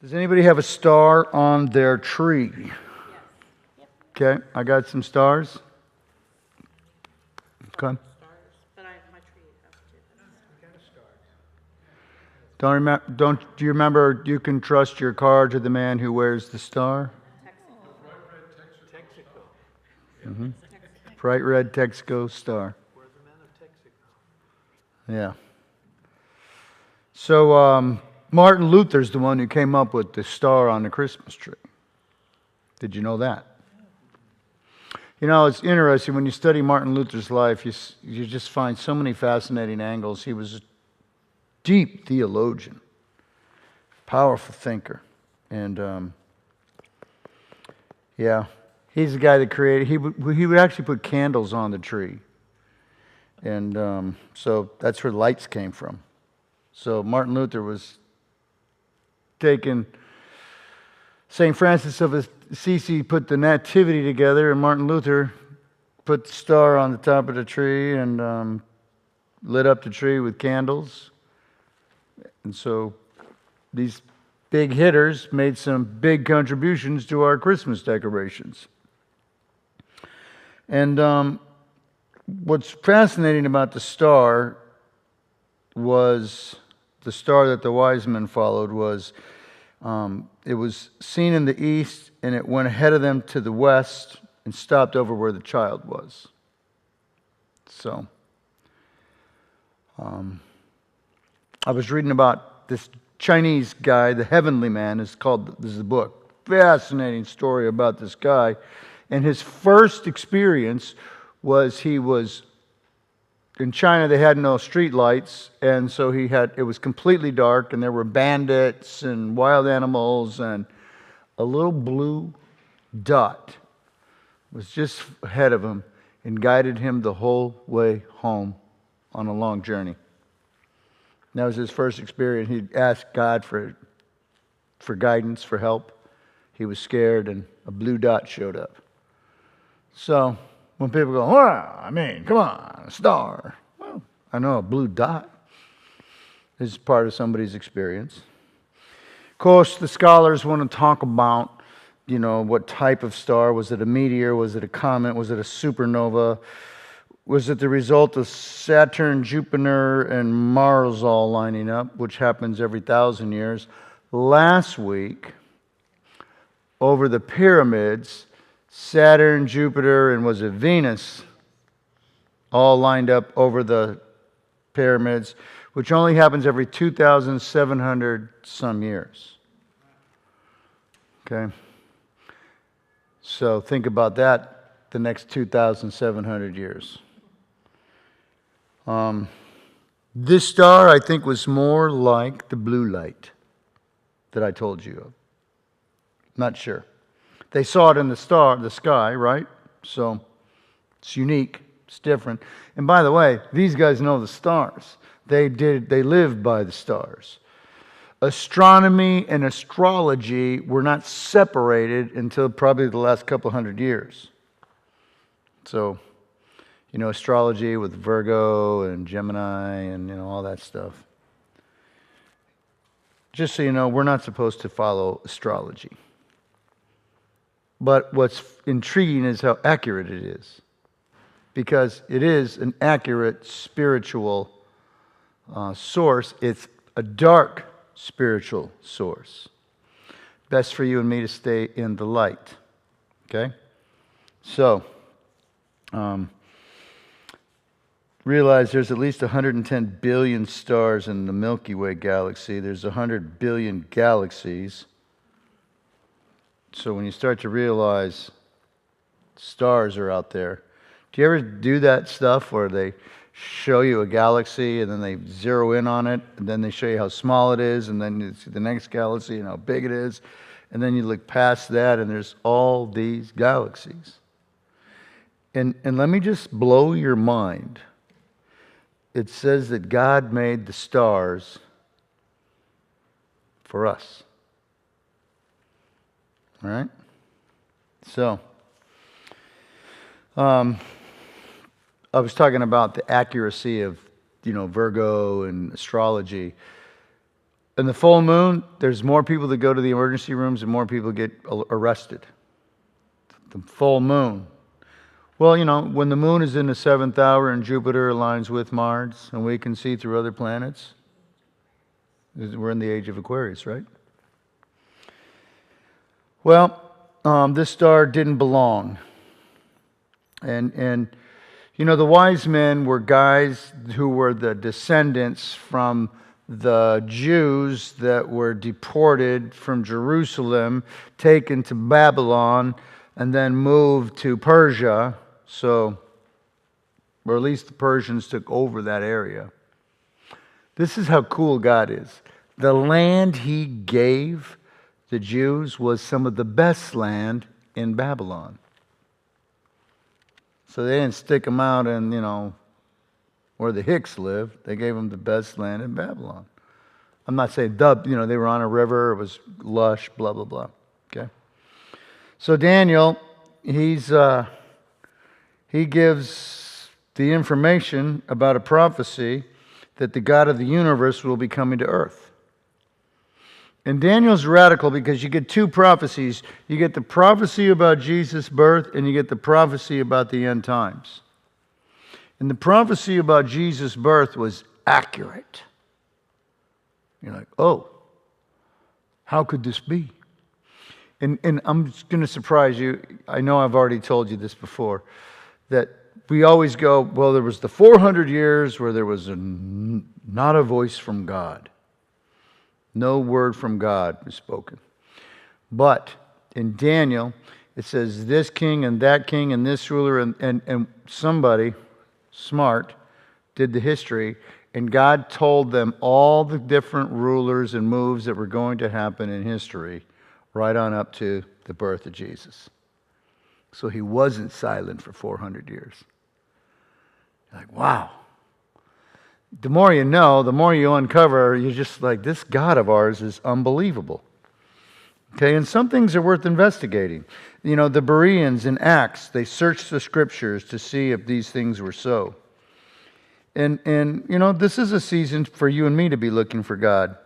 Does anybody have a star on their tree? Okay, I got some stars. Okay. But my tree has two. Do you remember you can trust your car to the man who wears the star? Mm-hmm. Bright red Texaco star. Yeah. So Martin Luther's the one who came up with the star on the Christmas tree. Did you know that? You know, it's interesting when you study Martin Luther's life, you just find so many fascinating angles. He was a deep theologian, powerful thinker. And yeah, he's the guy that created, he would actually put candles on the tree. And so that's where lights came from. So Martin Luther was taking St. Francis of Assisi put the nativity together, and Martin Luther put the star on the top of the tree and lit up the tree with candles. And so these big hitters made some big contributions to our Christmas decorations. And what's fascinating about the star was the star that the wise men followed was it was seen in the east, and it went ahead of them to the west and stopped over where the child was. So I was reading about this Chinese guy, the Heavenly Man, this is the book. Fascinating story about this guy. And his first experience was he was in China. They had no street lights, and so it was completely dark, and there were bandits and wild animals, and a little blue dot was just ahead of him and guided him the whole way home on a long journey. That was his first experience. He asked God for guidance, for help. He was scared, and a blue dot showed up. So when people go, well, I mean, come on, a star. Well, I know a blue dot is part of somebody's experience. Of course, the scholars want to talk about, what type of star. Was it a meteor? Was it a comet? Was it a supernova? Was it the result of Saturn, Jupiter, and Mars all lining up, which happens every 1,000 years? Last week, over the pyramids, Saturn, Jupiter, and was it Venus all lined up over the pyramids, which only happens every 2,700 some years. Okay? So think about that the next 2,700 years. This star, I think, was more like the blue light that I told you of. Not sure. They saw it in the sky, right? So it's unique, it's different. And by the way, these guys know the stars. They live by the stars. Astronomy and astrology were not separated until probably the last couple hundred years. So, astrology with Virgo and Gemini and all that stuff. Just so you know, we're not supposed to follow astrology. But what's intriguing is how accurate it is. Because it is an accurate spiritual source. It's a dark spiritual source. Best for you and me to stay in the light. Okay? So, realize there's at least 110 billion stars in the Milky Way galaxy. There's 100 billion galaxies. So when you start to realize stars are out there, do you ever do that stuff where they show you a galaxy and then they zero in on it and then they show you how small it is and then you see the next galaxy and how big it is and then you look past that and there's all these galaxies. And let me just blow your mind. It says that God made the stars for us. All right? So, I was talking about the accuracy of, Virgo and astrology. In the full moon, there's more people that go to the emergency rooms and more people get arrested. The full moon. Well, when the moon is in the seventh hour and Jupiter aligns with Mars and we can see through other planets, we're in the age of Aquarius, right? Well, this star didn't belong. And the wise men were guys who were the descendants from the Jews that were deported from Jerusalem, taken to Babylon, and then moved to Persia. So, or at least the Persians took over that area. This is how cool God is. The land He gave the Jews was some of the best land in Babylon. So they didn't stick them out in, where the Hicks lived. They gave them the best land in Babylon. I'm not saying they were on a river, it was lush, blah, blah, blah. Okay? So Daniel, he gives the information about a prophecy that the God of the universe will be coming to earth. And Daniel's radical because you get two prophecies. You get the prophecy about Jesus' birth and you get the prophecy about the end times. And the prophecy about Jesus' birth was accurate. You're like, oh, how could this be? And I'm just going to surprise you. I know I've already told you this before, that we always go, well, there was the 400 years where there was not a voice from God. No word from God was spoken. But in Daniel, it says this king and this ruler and somebody smart did the history, and God told them all the different rulers and moves that were going to happen in history right on up to the birth of Jesus. So He wasn't silent for 400 years. You're like, wow. The more you know, the more you uncover, you're just like, this God of ours is unbelievable. Okay, and some things are worth investigating. The Bereans in Acts, they searched the scriptures to see if these things were so. And this is a season for you and me to be looking for God.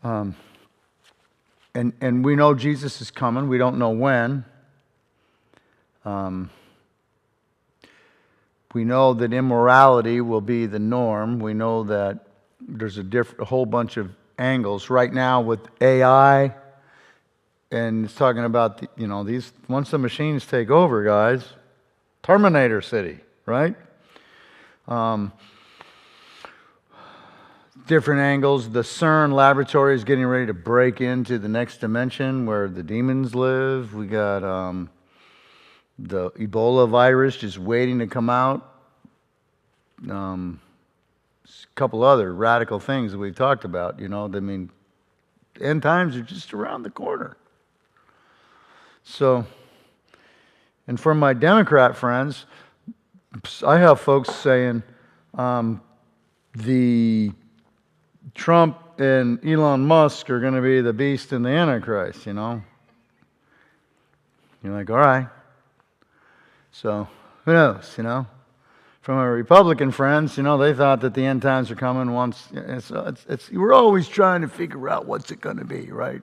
And we know Jesus is coming. We don't know when. We know that immorality will be the norm. We know that there's a whole bunch of angles right now with AI, and it's talking about these. Once the machines take over, guys, Terminator City, right? Different angles. The CERN laboratory is getting ready to break into the next dimension where the demons live. We got the Ebola virus just waiting to come out. A couple other radical things that we've talked about. End times are just around the corner. So, and for my Democrat friends, I have folks saying the Trump and Elon Musk are going to be the beast and the Antichrist, You're like, all right. So, who knows, From our Republican friends, they thought that the end times are coming once. We're always trying to figure out what's it going to be, right?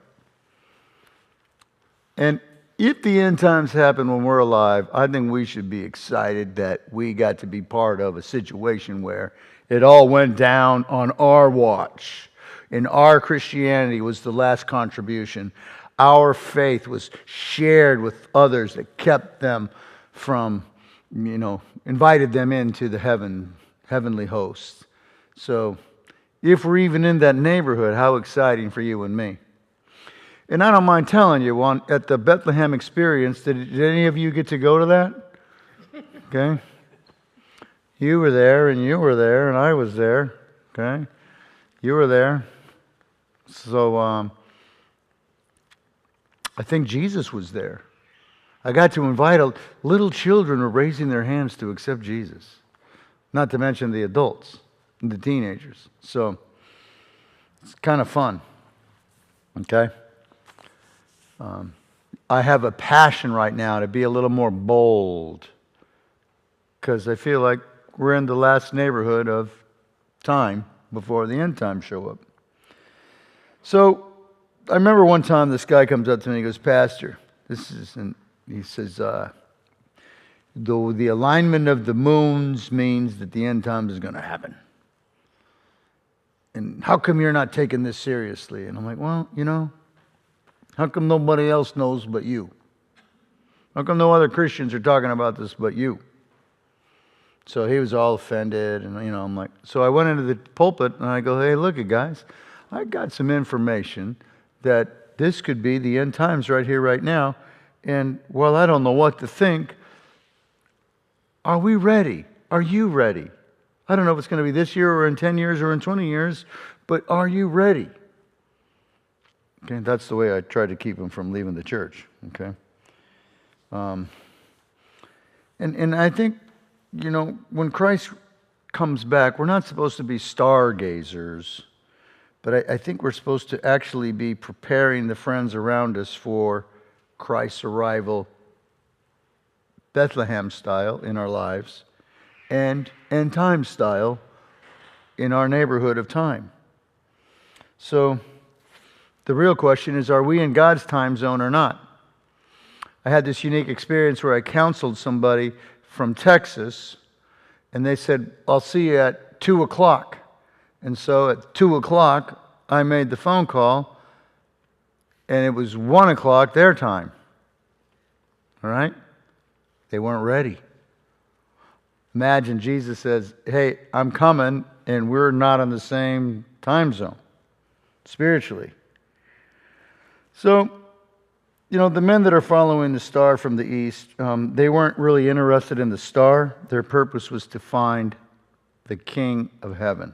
And if the end times happen when we're alive, I think we should be excited that we got to be part of a situation where it all went down on our watch. And our Christianity was the last contribution. Our faith was shared with others that kept them from, invited them into the heavenly hosts. So if we're even in that neighborhood, how exciting for you and me. And I don't mind telling you, at the Bethlehem experience, did any of you get to go to that? Okay. You were there, and you were there, and I was there. Okay. You were there. So I think Jesus was there. I got to invite little children were raising their hands to accept Jesus. Not to mention the adults and the teenagers. So it's kind of fun. Okay? I have a passion right now to be a little more bold because I feel like we're in the last neighborhood of time before the end times show up. So I remember one time this guy comes up to me and he goes, Pastor, he says, though the alignment of the moons means that the end times is going to happen. And how come you're not taking this seriously? And I'm like, well, how come nobody else knows but you? How come no other Christians are talking about this but you? So he was all offended, and I'm like, so I went into the pulpit and I go, hey, look it, guys, I got some information that this could be the end times right here, right now. And while I don't know what to think, are we ready? Are you ready? I don't know if it's going to be this year or in 10 years or in 20 years, but are you ready? Okay, that's the way I try to keep him from leaving the church. Okay, and I think, when Christ comes back, we're not supposed to be stargazers, but I think we're supposed to actually be preparing the friends around us for Christ's arrival, Bethlehem style in our lives, and end time style in our neighborhood of time. So the real question is, are we in God's time zone or not? I had this unique experience where I counseled somebody from Texas, and they said, I'll see you at 2 o'clock. And so at 2 o'clock, I made the phone call, and it was 1 o'clock their time. All right? They weren't ready. Imagine Jesus says, hey, I'm coming, and we're not in the same time zone, spiritually. So, the men that are following the star from the east, they weren't really interested in the star. Their purpose was to find the King of Heaven.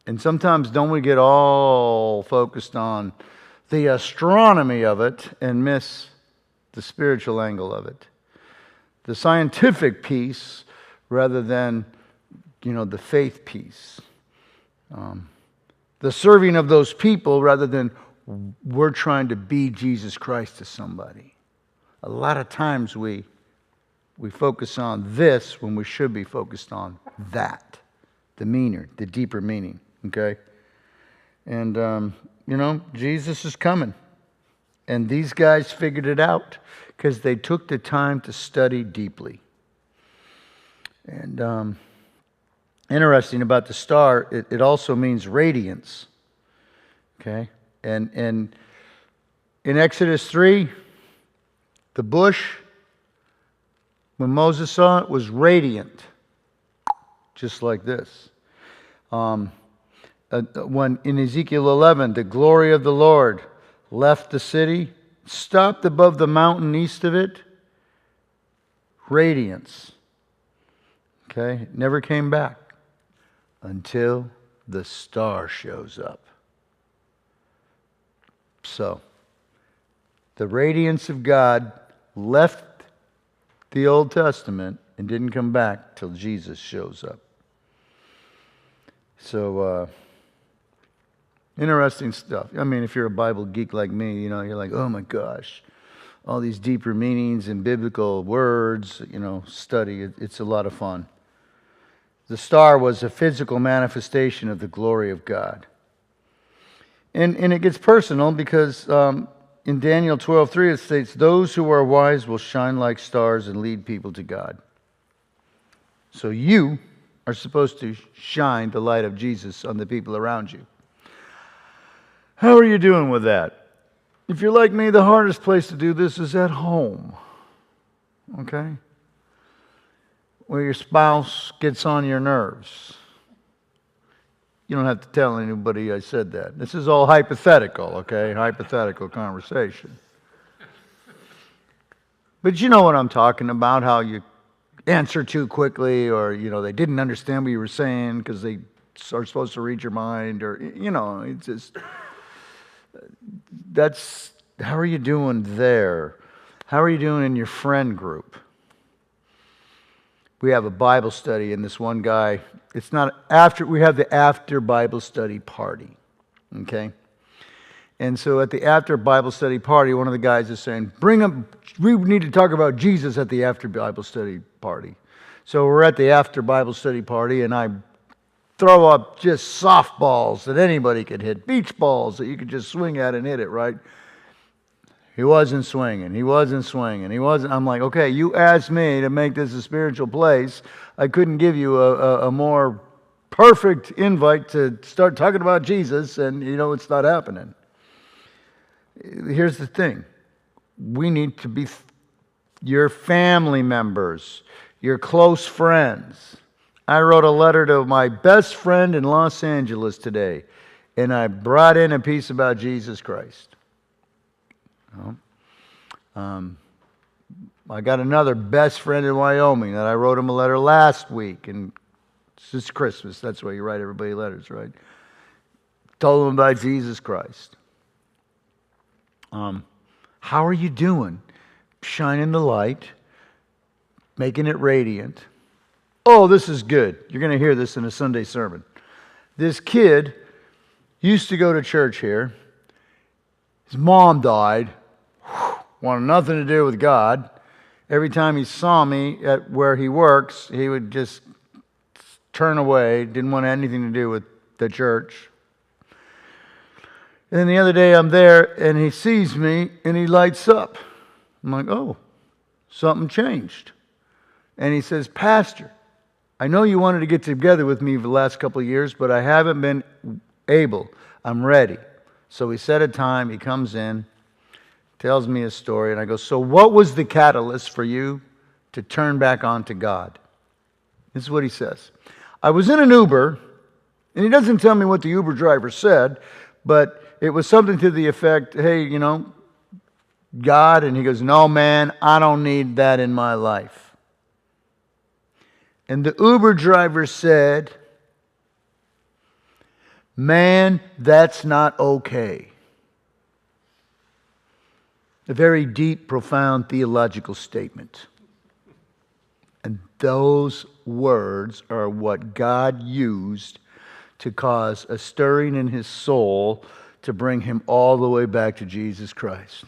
And sometimes don't we get all focused on the astronomy of it and miss the spiritual angle of it? The scientific piece rather than, the faith piece. The serving of those people rather than we're trying to be Jesus Christ to somebody. A lot of times we focus on this when we should be focused on that, the deeper meaning, okay? And, Jesus is coming. And these guys figured it out because they took the time to study deeply. And interesting about the star, it also means radiance, okay? And in Exodus 3, the bush, when Moses saw it, was radiant, just like this. When in Ezekiel 11, the glory of the Lord left the city, stopped above the mountain east of it, radiance. Okay, it never came back until the star shows up. So, the radiance of God left the Old Testament and didn't come back till Jesus shows up. So, interesting stuff. I mean, if you're a Bible geek like me, you're like, oh my gosh, all these deeper meanings and biblical words, study. It's a lot of fun. The star was a physical manifestation of the glory of God. And it gets personal because in Daniel 12:3 it states, those who are wise will shine like stars and lead people to God. So you are supposed to shine the light of Jesus on the people around you. How are you doing with that? If you're like me, the hardest place to do this is at home. Okay? Where your spouse gets on your nerves. You don't have to tell anybody I said that. This is all hypothetical, okay? Hypothetical conversation. But you know what I'm talking about, how you answer too quickly, or, they didn't understand what you were saying because they are supposed to read your mind, or, it's just... That's, how are you doing there? How are you doing in your friend group? We have a Bible study, and this one guy, it's not after, we have the after Bible study party, okay? And so at the after Bible study party, one of the guys is saying, we need to talk about Jesus at the after Bible study party. So we're at the after Bible study party, and I throw up just softballs that anybody could hit, beach balls that you could just swing at and hit it, right? He wasn't swinging. He wasn't swinging. He wasn't. I'm like, okay, you asked me to make this a spiritual place. I couldn't give you a more perfect invite to start talking about Jesus, and it's not happening. Here's the thing. We need to be your family members, your close friends. I wrote a letter to my best friend in Los Angeles today, and I brought in a piece about Jesus Christ. I got another best friend in Wyoming that I wrote him a letter last week, and it's Christmas. That's why you write everybody letters, right? Told him about Jesus Christ. How are you doing? Shining the light, making it radiant. Oh, this is good. You're going to hear this in a Sunday sermon. This kid used to go to church here. His mom died. Wanted nothing to do with God. Every time he saw me at where he works, he would just turn away. Didn't want anything to do with the church. And then the other day I'm there and he sees me and he lights up. I'm like, oh, something changed. And he says, Pastor, I know you wanted to get together with me for the last couple of years, but I haven't been able. I'm ready. So we set a time. He comes in, tells me a story, and I go, so what was the catalyst for you to turn back on to God? This is what he says. I was in an Uber, and he doesn't tell me what the Uber driver said, but it was something to the effect, hey, God, and he goes, no, man, I don't need that in my life. And the Uber driver said, man, that's not okay. A very deep, profound theological statement. And those words are what God used to cause a stirring in his soul to bring him all the way back to Jesus Christ.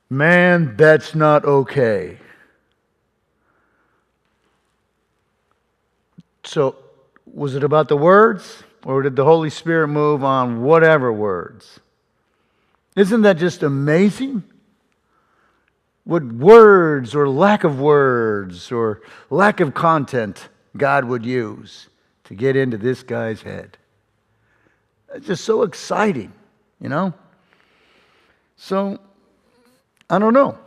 Man, that's not okay. So, was it about the words? Or did the Holy Spirit move on whatever words? Isn't that just amazing? What words or lack of words or lack of content God would use to get into this guy's head. It's just so exciting, So, I don't know.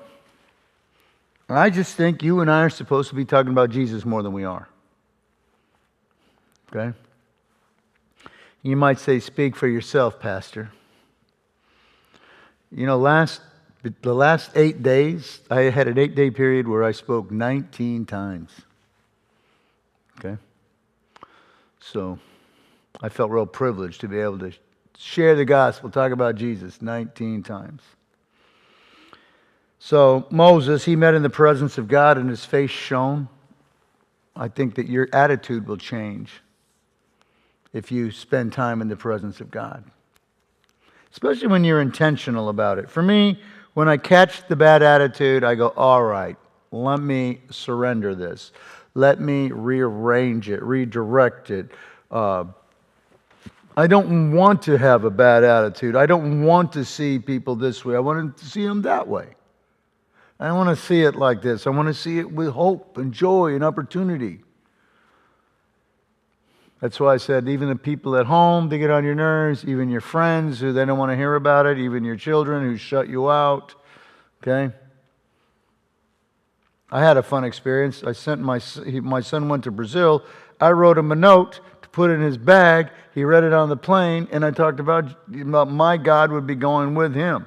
I just think you and I are supposed to be talking about Jesus more than we are. Okay? You might say, speak for yourself, Pastor. The last 8 days, I had an 8-day period where I spoke 19 times. Okay? So, I felt real privileged to be able to share the gospel, talk about Jesus 19 times. So, Moses, he met in the presence of God and his face shone. I think that your attitude will change if you spend time in the presence of God. Especially when you're intentional about it. For me, when I catch the bad attitude, I go, all right, let me surrender this. Let me rearrange it, redirect it. I don't want to have a bad attitude. I don't want to see people this way. I want to see them that way. I don't want to see it like this. I want to see it with hope and joy and opportunity. That's why I said even the people at home, they get on your nerves, even your friends who they don't want to hear about it, even your children who shut you out. Okay? I had a fun experience. I sent my son went to Brazil. I wrote him a note to put in his bag. He read it on the plane, and I talked about my God would be going with him.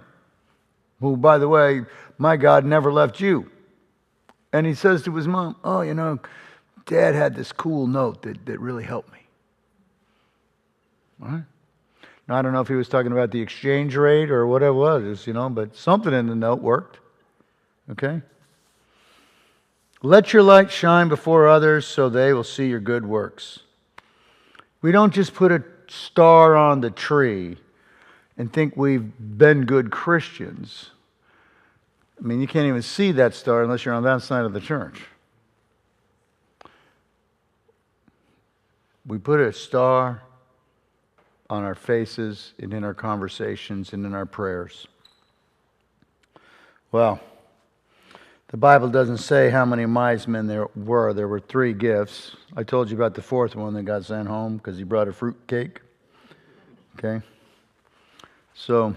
Who, by the way, my God never left you. And he says to his mom, oh, Dad had this cool note that really helped me. All right? Now, I don't know if he was talking about the exchange rate or what it was, but something in the note worked. Okay? Let your light shine before others so they will see your good works. We don't just put a star on the tree and think we've been good Christians. I mean, you can't even see that star unless you're on that side of the church. we put a star on our faces and in our conversations and in our prayers. Well, the Bible doesn't say how many wise men there were. There were 3 gifts. I told you about the 4th one that got sent home because he brought a fruit cake. Okay? So,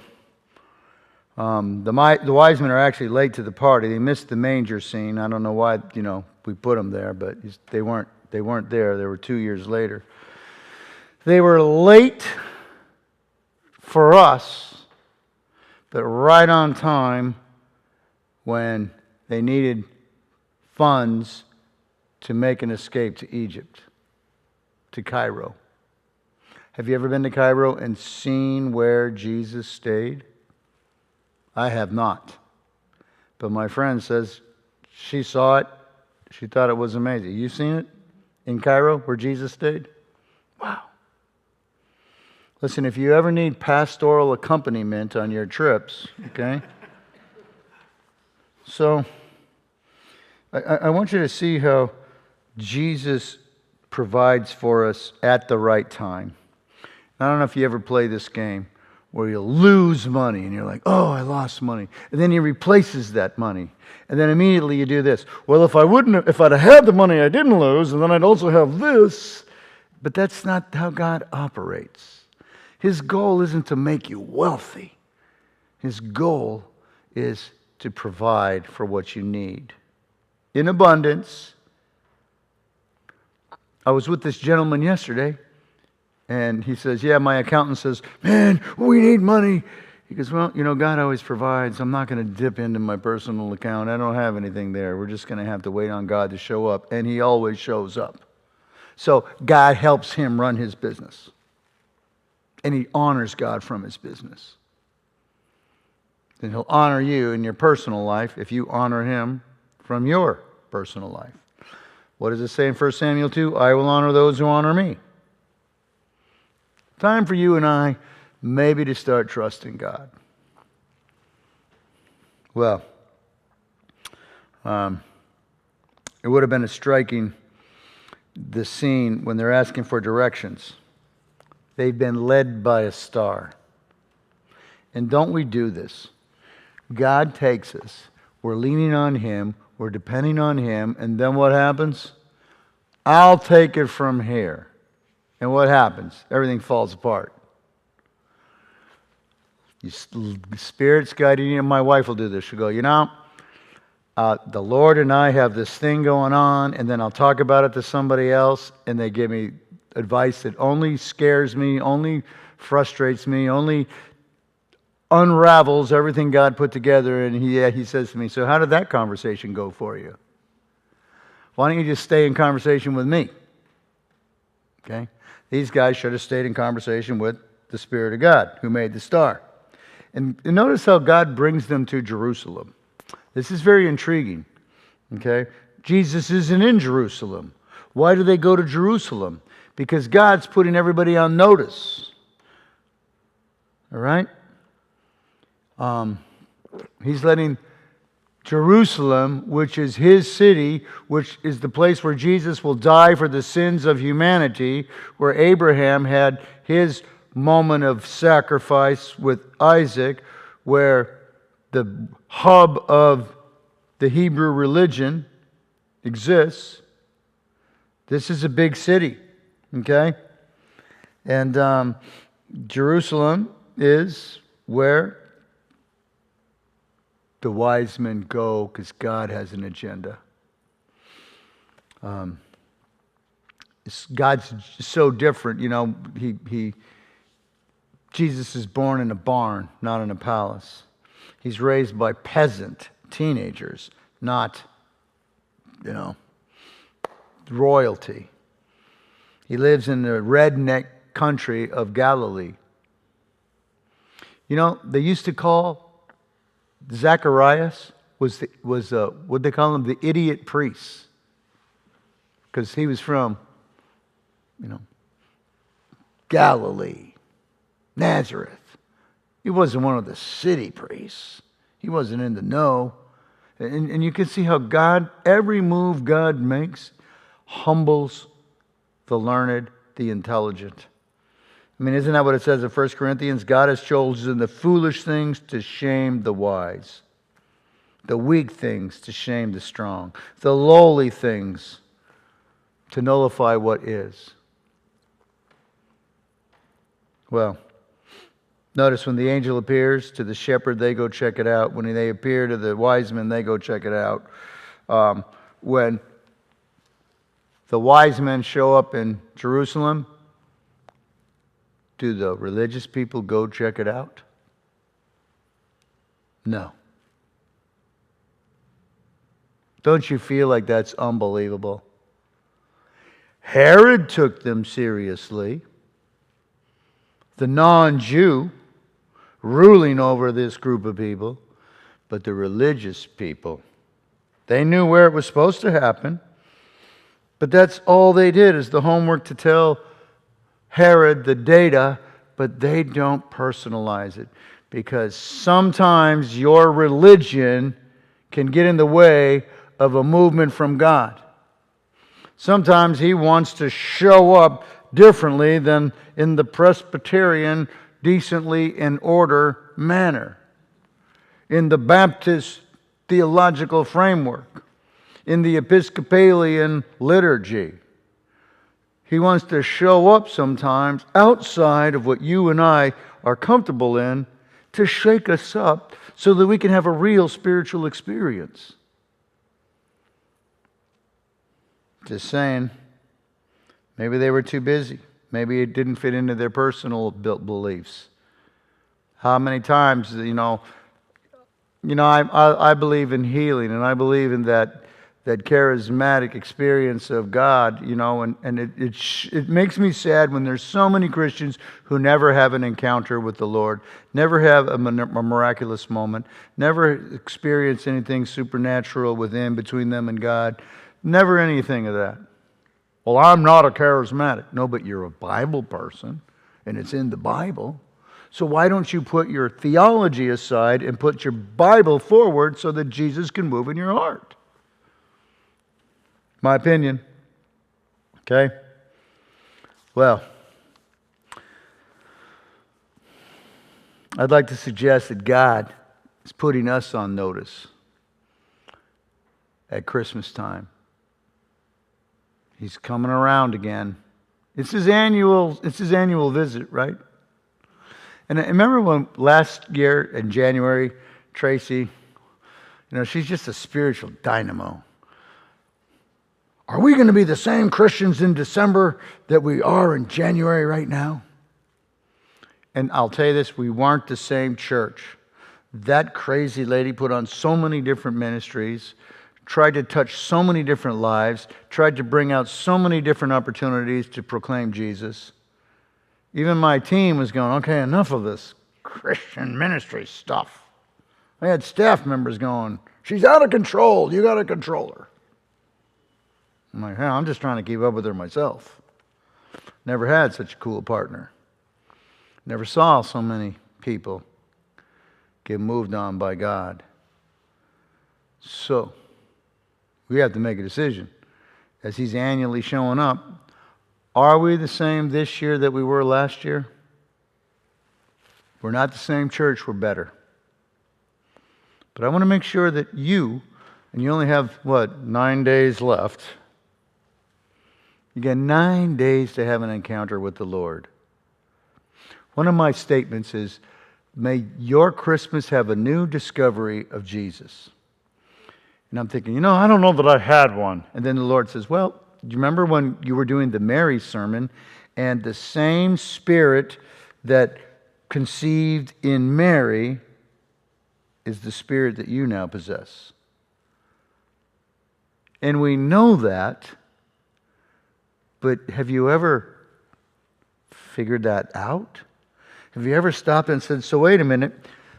the wise men are actually late to the party. They missed the manger scene. I don't know why, we put them there, but they weren't there. They were 2 years later. They were late for us, but right on time when they needed funds to make an escape to Egypt, to Cairo. Have you ever been to Cairo and seen where Jesus stayed? I have not. But my friend says she saw it. She thought it was amazing. You seen it in Cairo where Jesus stayed? Wow. Listen, if you ever need pastoral accompaniment on your trips, okay? So, I want you to see how Jesus provides for us at the right time. I don't know if you ever play this game where you lose money and you're like, oh, I lost money. And then he replaces that money. And then immediately you do this. Well, if I'd have had the money I didn't lose, and then I'd also have this. But that's not how God operates. His goal isn't to make you wealthy. His goal is to provide for what you need in abundance. I was with this gentleman yesterday, and he says, yeah, my accountant says, man, we need money. He goes, well, God always provides. I'm not going to dip into my personal account. I don't have anything there. We're just going to have to wait on God to show up. And he always shows up. So God helps him run his business. And he honors God from his business. Then he'll honor you in your personal life if you honor him from your personal life. What does it say in 1 Samuel 2? I will honor those who honor me. Time for you and I maybe to start trusting God. Well, it would have been a striking the scene when they're asking for directions. They've been led by a star. And don't we do this? God takes us. We're leaning on him. We're depending on him. And then what happens? I'll take it from here. And what happens? Everything falls apart. Spirit's guiding you. My wife will do this. She'll go, the Lord and I have this thing going on, and then I'll talk about it to somebody else, and they give me advice that only scares me, only frustrates me, only unravels everything God put together. And he says to me, so how did that conversation go for you? Why don't you just stay in conversation with me? Okay? These guys should have stayed in conversation with the Spirit of God who made the star. And notice how God brings them to Jerusalem. This is very intriguing. Okay? Jesus isn't in Jerusalem. Why do they go to Jerusalem? Because God's putting everybody on notice. All right? He's letting Jerusalem, which is his city, which is the place where Jesus will die for the sins of humanity, where Abraham had his moment of sacrifice with Isaac, where the hub of the Hebrew religion exists. This is a big city, okay? And Jerusalem is where the wise men go because God has an agenda. God's so different. Jesus is born in a barn, not in a palace. He's raised by peasant teenagers, not, royalty. He lives in the redneck country of Galilee. They used to call Zacharias was what they call him, the idiot priest, because he was from, Galilee, Nazareth. He wasn't one of the city priests. He wasn't in the know. And you can see how God, every move God makes, humbles the learned, the intelligent. I mean, isn't that what it says in 1 Corinthians? God has chosen the foolish things to shame the wise, the weak things to shame the strong, the lowly things to nullify what is. Well, notice when the angel appears to the shepherd, they go check it out. When they appear to the wise men, they go check it out. When the wise men show up in Jerusalem, do the religious people go check it out? No. Don't you feel like that's unbelievable? Herod took them seriously. The non-Jew ruling over this group of people, but the religious people, they knew where it was supposed to happen, but that's all they did is the homework to tell Herod the data, but they don't personalize it, because sometimes your religion can get in the way of a movement from God. Sometimes he wants to show up differently than in the Presbyterian, decently in order manner, in the Baptist theological framework, in the Episcopalian liturgy. He wants to show up sometimes outside of what you and I are comfortable in to shake us up so that we can have a real spiritual experience. Just saying, maybe they were too busy. Maybe it didn't fit into their personal beliefs. How many times, I believe in healing, and I believe in that charismatic experience of God, and it makes me sad when there's so many Christians who never have an encounter with the Lord, never have a miraculous moment, never experience anything supernatural between them and God, never anything of that. Well, I'm not a charismatic. No, but you're a Bible person, and it's in the Bible. So why don't you put your theology aside and put your Bible forward so that Jesus can move in your heart? My opinion. Okay? Well, I'd like to suggest that God is putting us on notice at Christmas time. He's coming around again. It's his annual visit, right? And I remember when last year in January, Tracy, she's just a spiritual dynamo. Are we going to be the same Christians in December that we are in January right now? And I'll tell you this, we weren't the same church. That crazy lady put on so many different ministries, tried to touch so many different lives, tried to bring out so many different opportunities to proclaim Jesus. Even my team was going, okay, enough of this Christian ministry stuff. I had staff members going, she's out of control, you got to control her. I'm like, I'm just trying to keep up with her myself. Never had such a cool partner. Never saw so many people get moved on by God. So, we have to make a decision. As he's annually showing up, are we the same this year that we were last year? We're not the same church, we're better. But I want to make sure that you only have, 9 days left. You got 9 days to have an encounter with the Lord. One of my statements is, may your Christmas have a new discovery of Jesus. And I'm thinking, I don't know that I had one. And then the Lord says, well, do you remember when you were doing the Mary sermon, and the same Spirit that conceived in Mary is the Spirit that you now possess? And we know that, but have you ever figured that out? Have you ever stopped and said, so wait a minute,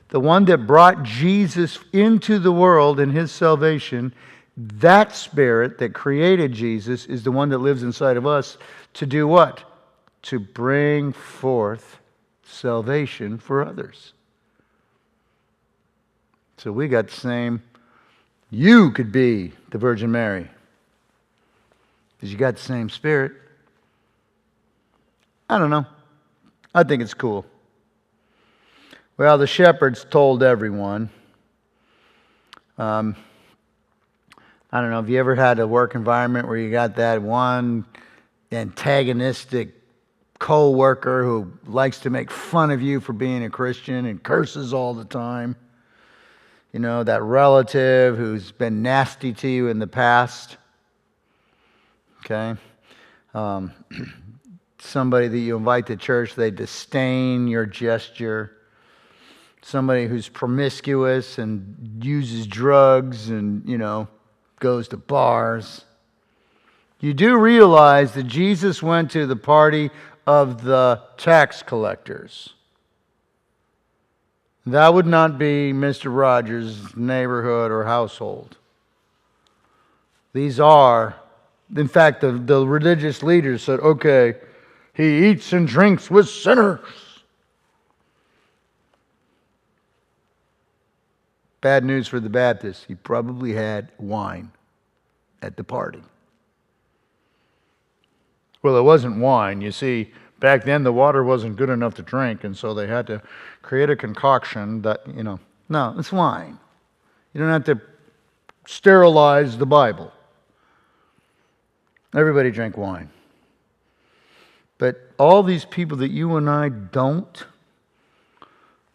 the one that brought Jesus into the world in his salvation, that Spirit that created Jesus is the one that lives inside of us to do what? To bring forth salvation for others. So we got the same. You could be the Virgin Mary because you got the same Spirit. I don't know. I think it's cool. Well, the shepherds told everyone. I don't know, have you ever had a work environment where you got that one antagonistic co-worker who likes to make fun of you for being a Christian and curses all the time? You know, that relative who's been nasty to you in the past. Okay? Somebody that you invite to church, they disdain your gesture. Somebody who's promiscuous and uses drugs and, goes to bars. You do realize that Jesus went to the party of the tax collectors. That would not be Mr. Rogers' neighborhood or household. These are, in fact, the religious leaders said, okay, he eats and drinks with sinners. Bad news for the Baptists. He probably had wine at the party. Well, it wasn't wine. You see, back then the water wasn't good enough to drink, and so they had to create a concoction that, no, it's wine. You don't have to sterilize the Bible. Everybody drank wine. But all these people that you and I don't,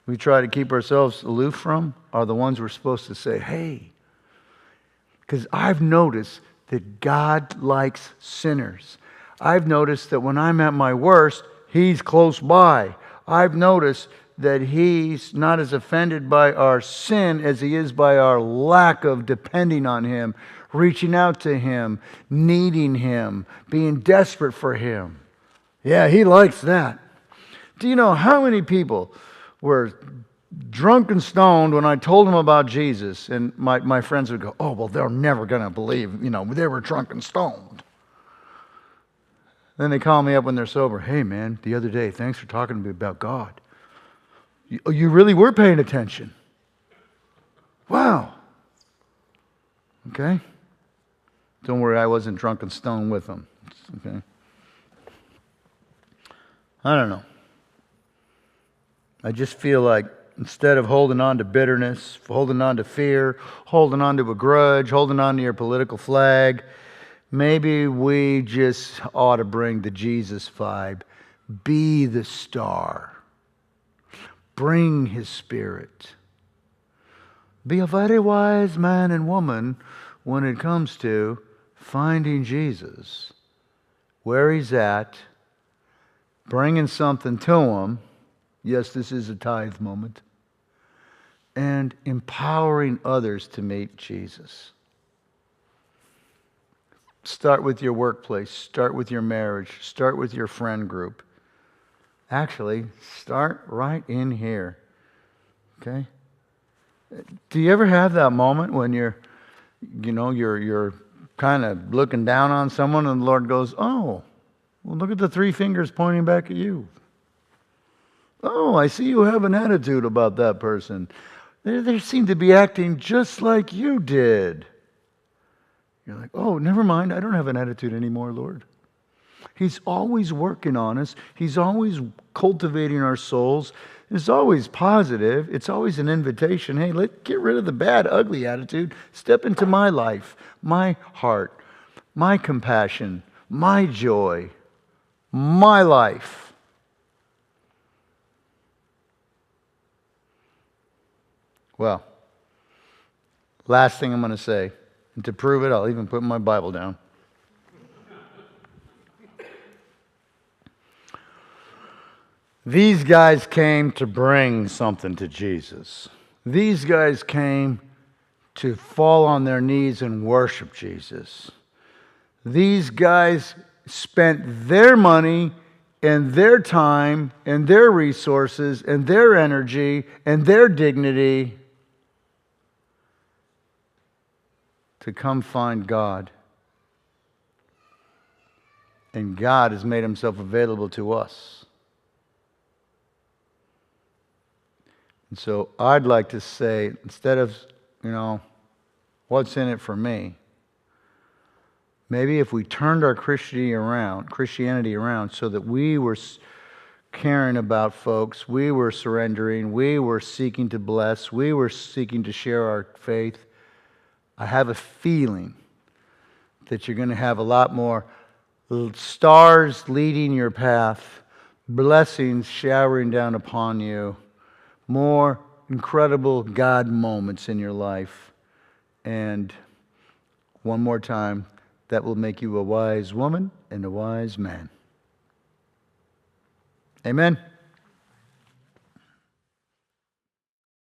we try to keep ourselves aloof from, are the ones we're supposed to say, hey. Because I've noticed that God likes sinners. I've noticed that when I'm at my worst, He's close by. I've noticed that He's not as offended by our sin as He is by our lack of depending on Him, reaching out to Him, needing Him, being desperate for Him. Yeah, He likes that. Do you know how many people were drunk and stoned when I told them about Jesus? And my friends would go, oh, well, they're never going to believe, they were drunk and stoned. Then they call me up when they're sober. Hey, man, the other day, thanks for talking to me about God. You really were paying attention. Wow. Okay. Don't worry, I wasn't drunk and stoned with them. Okay. I don't know. I just feel like instead of holding on to bitterness, holding on to fear, holding on to a grudge, holding on to your political flag, maybe we just ought to bring the Jesus vibe. Be the star. Bring His Spirit. Be a very wise man and woman when it comes to finding Jesus where He's at, bringing something to Him. Yes, this is a tithe moment. And empowering others to meet Jesus. Start with your workplace. Start with your marriage. Start with your friend group. Actually, start right in here. Okay? Do you ever have that moment when you're kind of looking down on someone and the Lord goes, oh, well, look at the 3 fingers pointing back at you. Oh, I see you have an attitude about that person. They seem to be acting just like you did. You're like, oh, never mind. I don't have an attitude anymore, Lord. He's always working on us. He's always cultivating our souls. It's always positive. It's always an invitation. Hey, let's get rid of the bad, ugly attitude. Step into my life, my heart, my compassion, my joy, my life. Well, last thing I'm going to say, and to prove it, I'll even put my Bible down. These guys came to bring something to Jesus. These guys came to fall on their knees and worship Jesus. These guys spent their money and their time and their resources and their energy and their dignity to come find God. And God has made Himself available to us. And so I'd like to say, instead of, what's in it for me? Maybe if we turned our Christianity around so that we were caring about folks, we were surrendering, we were seeking to bless, we were seeking to share our faith, I have a feeling that you're going to have a lot more stars leading your path, blessings showering down upon you, more incredible God moments in your life. And one more time, that will make you a wise woman and a wise man. Amen.